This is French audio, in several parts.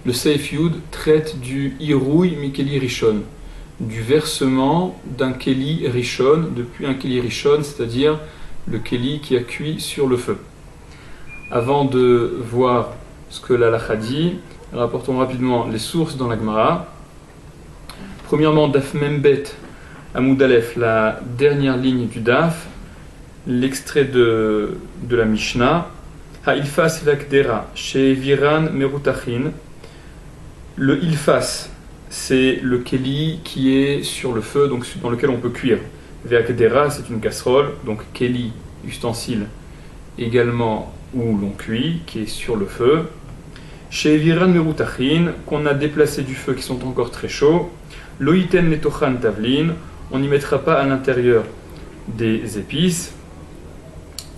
le Seif Yud traite du Irouy Mikeli Rishon, du versement d'un Keli Rishon depuis un Keli Rishon, c'est-à-dire le Keli qui a cuit sur le feu. Avant de voir ce que l'Halakha dit, rapportons rapidement les sources dans la Gemara. Premièrement, Daf Membet Amoud Aleph, la dernière ligne du Daf, l'extrait de la Mishnah. Ha-ilfas vakdera, chez Viran Merutachin. Le ilfas, c'est le keli qui est sur le feu, donc dans lequel on peut cuire. Vakdera, c'est une casserole, donc keli, ustensile, également où l'on cuit, qui est sur le feu. Chez Viran Merutachin, qu'on a déplacé du feu, qui sont encore très chauds. Loïten netochan tavlin, on n'y mettra pas à l'intérieur des épices,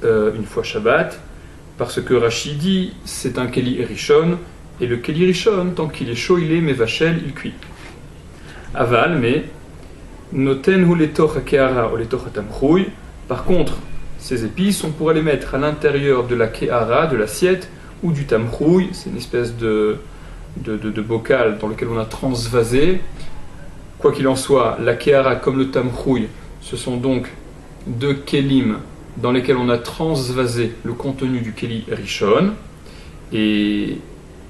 une fois Shabbat, parce que Rashi dit c'est un Keli Rishon, et le Keli Rishon, tant qu'il est chaud, il est Mevachel, il cuit. Aval, mais Noten hu letoch ha-ke'ara ou letoch ha-tamchouy, par contre, ces épices, on pourrait les mettre à l'intérieur de la ke'ara, de l'assiette, ou du tamchouy, c'est une espèce de bocal dans lequel on a transvasé. Quoi qu'il en soit, la ke'ara comme le tamchouy, ce sont donc deux kelim dans lesquels on a transvasé le contenu du Keli Rishon, et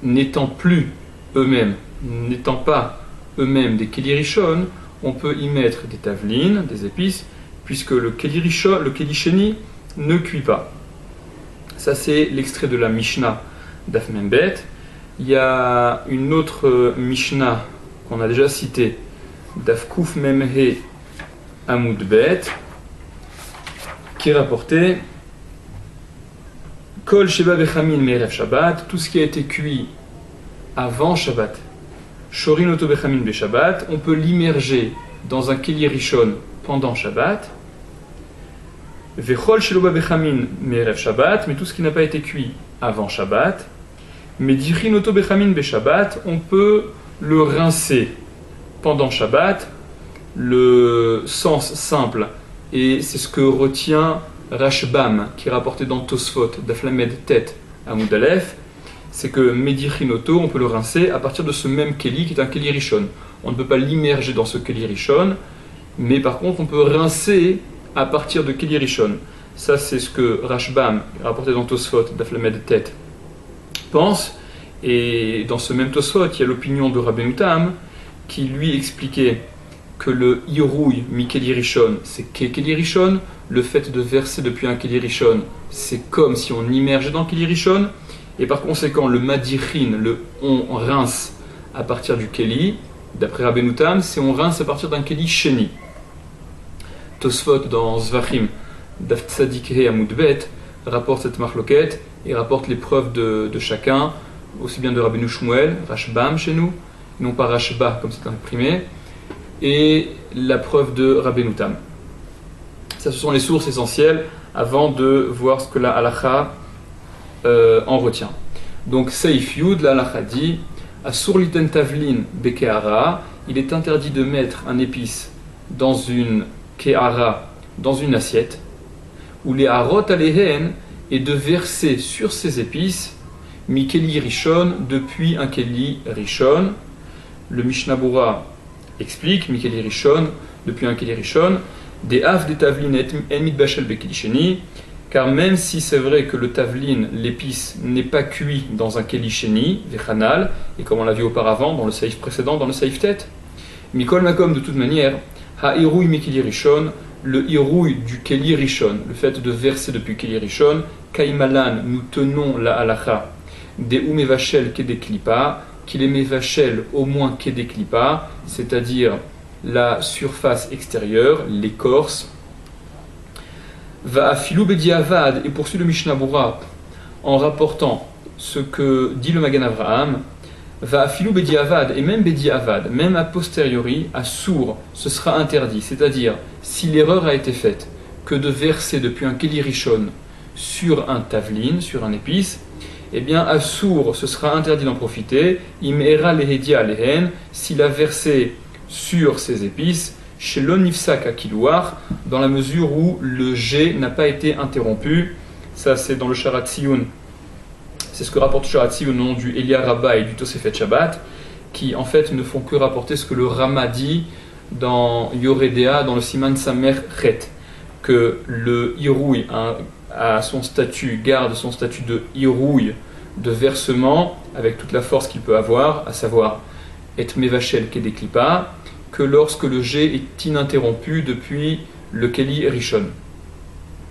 n'étant pas eux-mêmes des Keli Rishon, on peut y mettre des tavlines, des épices, puisque le Keli Rishon, le Keli Sheni, ne cuit pas. Ça, c'est l'extrait de la Mishnah d'Af Membet. Il y a une autre Mishnah qu'on a déjà citée, d'Af Kuf Memhe Amoud Bet, qui est rapporté Kol Sheba Bechamin Merev Shabbat, tout ce qui a été cuit avant Shabbat, Shorin Oto Bechamin Be Shabbat, on peut l'immerger dans un Keli Rishon pendant Shabbat. Vechol Sheloba Bechamin Merev Shabbat, mais tout ce qui n'a pas été cuit avant Shabbat. Mais Dichin Oto Bechamin Be Shabbat, on peut le rincer pendant Shabbat. Le sens simple, et c'est ce que retient Rashbam, qui est rapporté dans Tosfot, d'Aflamed Tet à Moudalef, c'est que Medichinoto, on peut le rincer à partir de ce même Keli qui est un Keli Rishon. On ne peut pas l'immerger dans ce Keli Rishon, mais par contre on peut rincer à partir de Keli Rishon. Ça c'est ce que Rashbam, rapporté dans Tosfot, d'Aflamed Tet, pense, et dans ce même Tosfot, il y a l'opinion de Rabbeinu Tam, qui lui expliquait que le Irouy mi-Keli Rishon, c'est Keli Rishon, le fait de verser depuis un Keli Rishon, c'est comme si on immergeait dans Keli Rishon, et par conséquent, le Madichin, on rince à partir du Keli, d'après Rabbeinu Tam, c'est on rince à partir d'un Keli Sheni. Tosfot dans Zvachim, Daf Tzadik He Amud Bet, rapporte cette marloquette et rapporte les preuves de chacun, aussi bien de Rabbeinu Shmuel, Rashbam chez nous, non pas Rashba comme c'est imprimé, et la preuve de Rabbeinu Tam. Ça, ce sont les sources essentielles avant de voir ce que la halakha en retient. Donc, Seif Yud, la halakha dit Asur liten tavlin bekeara, il est interdit de mettre un épice dans une keara, dans une assiette, ou les harot alehen, et de verser sur ces épices mikeli rishon, depuis un keli rishon. Le Mishnah Bura explique Mikeli Rishon, depuis un Keli Rishon, des haf des tavlin en mitbashel bekeli sheni, car même si c'est vrai que le tavlin, l'épice, n'est pas cuit dans un Keli sheni, vechanal, et comme on l'a vu auparavant dans le saïf précédent, dans le saïf tête, mikol makom de toute manière, ha irouy mikeli rishon, le irouy du Keli Rishon, le fait de verser depuis Keli Rishon, kaimalan, nous tenons la halakha, des umevachel kedeklipa, qu'il est mévachel au moins kedeklipa, c'est-à-dire la surface extérieure, l'écorce. Va afilou bediavad, et poursuit le Mishnah Bura en rapportant ce que dit le Magan Avraham. Va afilou bediavad, et même bediavad, même a posteriori, à sourd, ce sera interdit. C'est-à-dire, si l'erreur a été faite que de verser depuis un Keli Rishon sur un tavlin, sur un épice, eh bien, à sourd, ce sera interdit d'en profiter. Imera lehedia lehen, s'il a versé sur ces épices, chez l'onifsak akilouar, dans la mesure où le jet n'a pas été interrompu. Ça, c'est dans le Sharat Tziyun C'est ce que rapporte Sharatzi au nom du Elia Rabba et du Tosefet Shabbat, qui en fait ne font que rapporter ce que le Rama dit dans Yoredea, dans le Siman Samer Chet, que le Hirouille a son statut, garde son statut de Hirouille, de versement, avec toute la force qu'il peut avoir, à savoir et Mevachel Kedeklipa, que lorsque le jet est ininterrompu depuis le Keli Rishon.